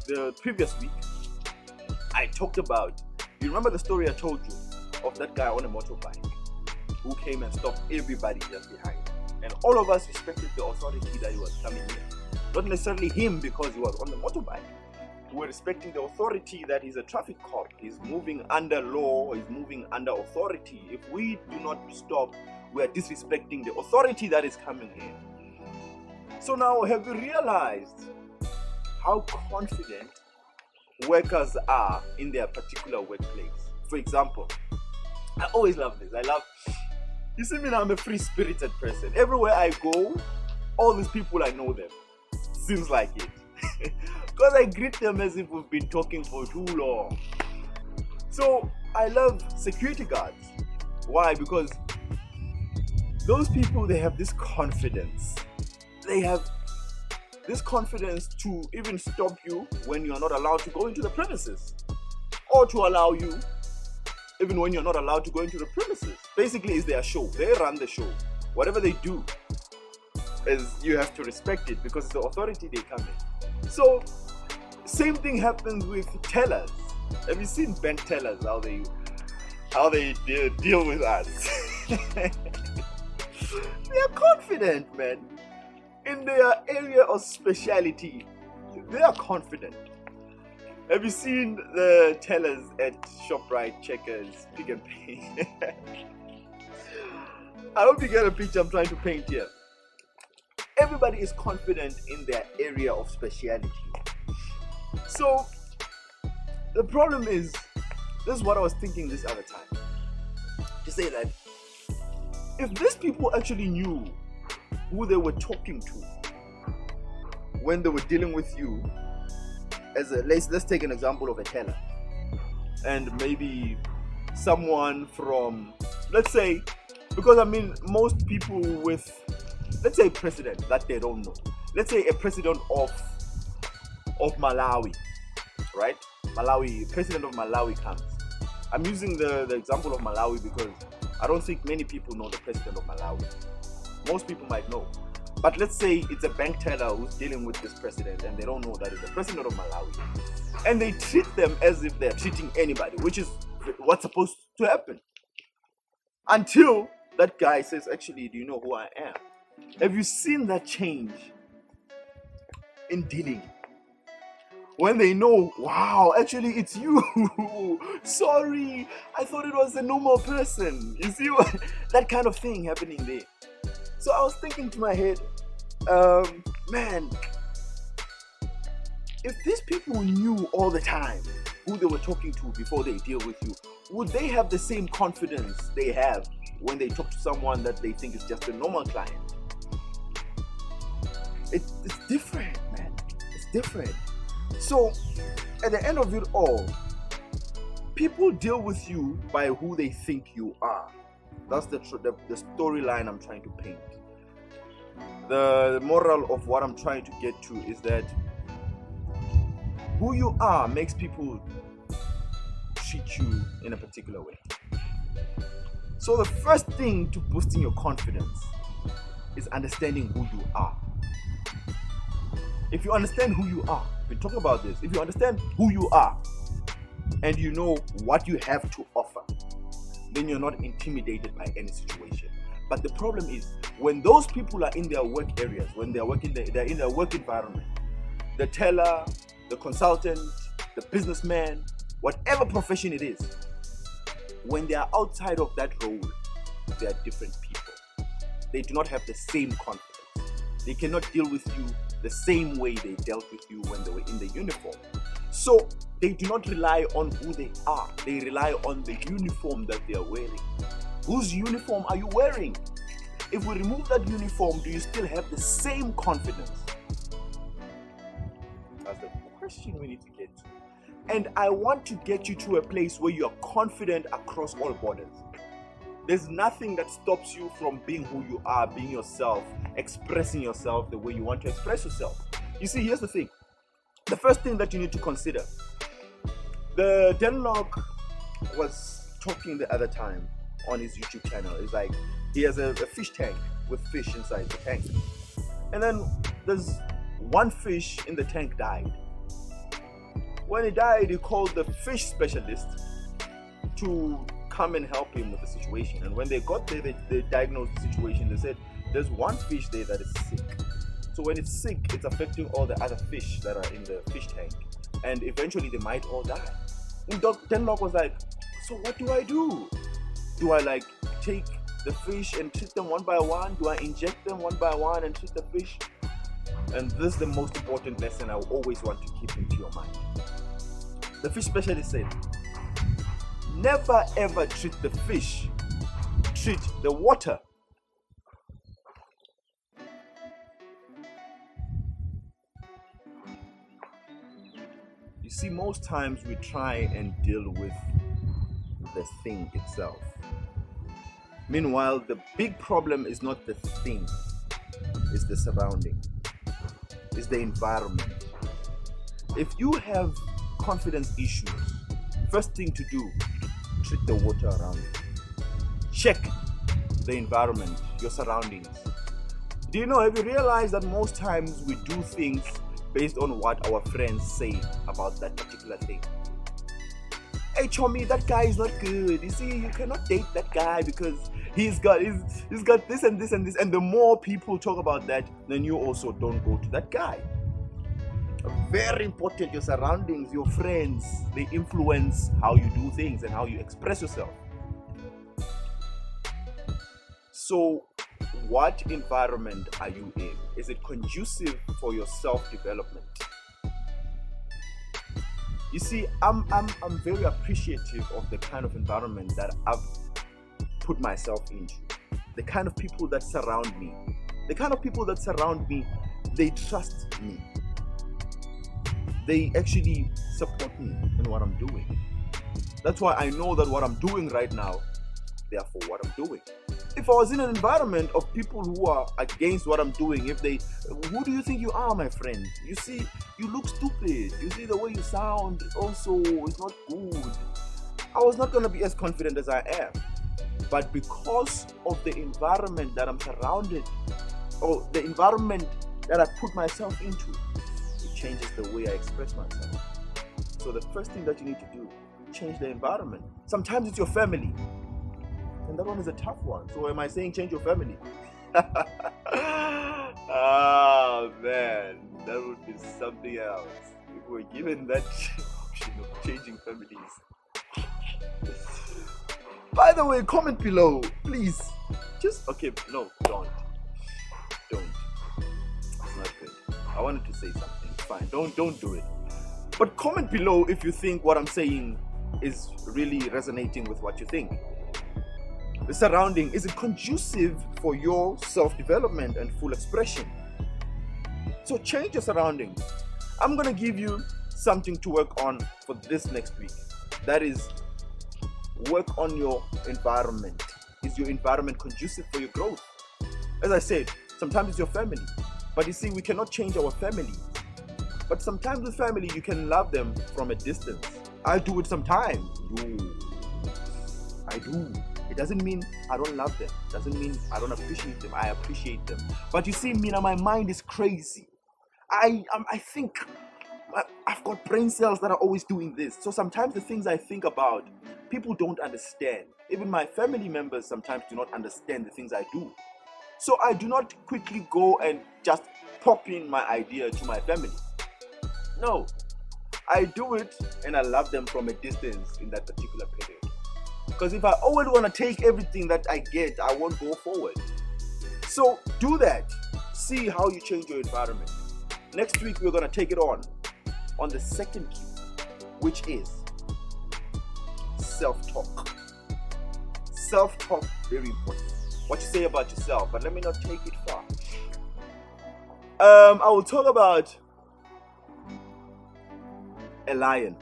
The previous week, I talked about, you remember the story I told you of that guy on a motorbike who came and stopped everybody just behind, and all of us respected the authority that he was coming in. Not necessarily him because he was on the motorbike. We were respecting the authority that he's a traffic cop. He's moving under law, he's moving under authority. If we do not stop, we are disrespecting the authority that is coming in. So now, have you realized how confident workers are in their particular workplace? For example, I always love this. You see me now, I'm a free-spirited person. Everywhere I go, all these people, I know them. Seems like it. Because I greet them as if we've been talking for too long. So I love security guards. Why? Because those people, they have this confidence. They have this confidence to even stop you when you're not allowed to go into the premises, or to allow you even when you're not allowed to go into the premises. Basically, it's their show. They run the show. Whatever they do, is you have to respect it because it's the authority they come in. So, same thing happens with tellers. Have you seen bank tellers, how they deal with us? They're confident, man. In their area of speciality, they are confident. Have you seen the tellers at ShopRite, Checkers, Pick and Pay? I hope you get a picture I'm trying to paint here. Everybody is confident in their area of speciality. So, the problem is, this is what I was thinking this other time. To say that, if these people actually knew who they were talking to when they were dealing with you, let's take an example of a teller, and maybe someone from, let's say, because I mean most people with, let's say, a president that they don't know, let's say a president of Malawi, right? President of Malawi comes. I'm using the example of Malawi because I don't think many people know the president of Malawi. Most people might know. But let's say it's a bank teller who's dealing with this president and they don't know that it's the president of Malawi. And they treat them as if they're treating anybody, which is what's supposed to happen. Until that guy says, actually, do you know who I am? Have you seen that change in dealing? When they know, wow, actually it's you. Sorry, I thought it was a normal person. You see that kind of thing happening there. So I was thinking to my head, man, if these people knew all the time who they were talking to before they deal with you, would they have the same confidence they have when they talk to someone that they think is just a normal client? It's different, man. It's different. So, at the end of it all, people deal with you by who they think you are. That's the storyline I'm trying to paint. The moral of what I'm trying to get to is that who you are makes people treat you in a particular way. So the first thing to boosting your confidence is understanding who you are. If you understand who you are, we've been talking about this. If you understand who you are and you know what you have to offer, then you're not intimidated by any situation. But the problem is when those people are in their work areas, when they're in their work environment, the teller, the consultant, the businessman, whatever profession it is, when they are outside of that role, they are different people. They do not have the same confidence. They cannot deal with you the same way they dealt with you when they were in the uniform. So they do not rely on who they are. They rely on the uniform that they are wearing. Whose uniform are you wearing? If we remove that uniform, do you still have the same confidence? That's the question we need to get to. And I want to get you to a place where you are confident across all borders. There's nothing that stops you from being who you are, being yourself, expressing yourself the way you want to express yourself. You see, here's the thing. the first thing that you need to consider. The Denlock was talking the other time on his YouTube channel. It's like he has a fish tank with fish inside the tank. And then there's one fish in the tank died. When he died, he called the fish specialist to come and help him with the situation. And when they got there, they diagnosed the situation. They said, there's one fish there that is sick. So when it's sick, it's affecting all the other fish that are in the fish tank. And eventually they might all die. And Denlock was like, so what do I do? Do I like take the fish and treat them one by one? Do I inject them one by one and treat the fish? And this is the most important lesson I always want to keep into your mind. The fish specialist said, never ever treat the fish, treat the water. You see, most times we try and deal with the thing itself. Meanwhile, the big problem is not the thing, it's the surrounding, it's the environment. If you have confidence issues, first thing to do, treat the water around you. Check the environment, your surroundings. Do you know, have you realized that most times we do things based on what our friends say about that particular thing? Hey Chomi, that guy is not good. You see, you cannot date that guy because he's got this and this and this. And the more people talk about that, then you also don't go to that guy. Very important, your surroundings, your friends, they influence how you do things and how you express yourself. So, what environment are you in? Is it conducive for your self-development? You see, I'm very appreciative of the kind of environment that I've put myself into. The kind of people that surround me. The kind of people that surround me, they trust me. They actually support me in what I'm doing. That's why I know that what I'm doing right now, therefore what I'm doing. If I was in an environment of people who are against what I'm doing, who do you think you are, my friend? You see, you look stupid. You see, the way you sound also is not good. I was not going to be as confident as I am. But because of the environment that I'm surrounded, or the environment that I put myself into, it changes the way I express myself. So the first thing that you need to do, change the environment. Sometimes it's your family. And that one is a tough one. So am I saying change your family? Oh man, that would be something else. If we're given that option of changing families. By the way, comment below, please. No, don't. It's not good. I wanted to say something. Fine, don't do it. But comment below if you think what I'm saying is really resonating with what you think. The surrounding, is it conducive for your self-development and full expression? So change your surroundings. I'm going to give you something to work on for this next week. That is, work on your environment. Is your environment conducive for your growth? As I said, sometimes it's your family. But you see, we cannot change our family. But sometimes with family, you can love them from a distance. I do it sometimes. I do. It doesn't mean I don't love them. It doesn't mean I don't appreciate them. I appreciate them. But you see, Mina, my mind is crazy. I think I've got brain cells that are always doing this. So sometimes the things I think about, people don't understand. Even my family members sometimes do not understand the things I do. So I do not quickly go and just pop in my idea to my family. No, I do it and I love them from a distance in that particular period. Because if I always want to take everything that I get, I won't go forward. So do that. See how you change your environment. Next week, we're going to take it on the second key, which is self-talk. Self-talk, very important. What you say about yourself, but let me not take it far. I will talk about a lion.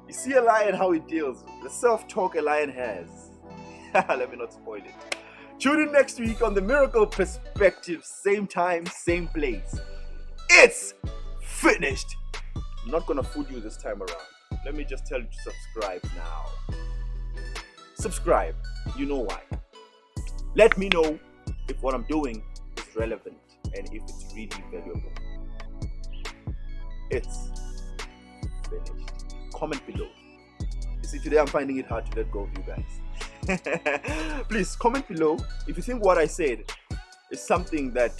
You see a lion, how it deals, the self-talk a lion has. Let me not spoil it. Tune in next week on The Miracle Perspective, same time, same place. It's finished. I'm not gonna fool you this time around. Let me just tell you to subscribe now. Subscribe. You know why. Let me know if what I'm doing is relevant and if it's really valuable. It's finished. Comment below. You see, today I'm finding it hard to let go of you guys. Please comment below if you think what I said is something that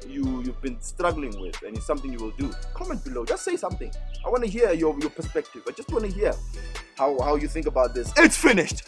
you've been struggling with and it's something you will do. Comment below. Just say something. I want to hear your perspective. I just want to hear how you think about this. It's finished.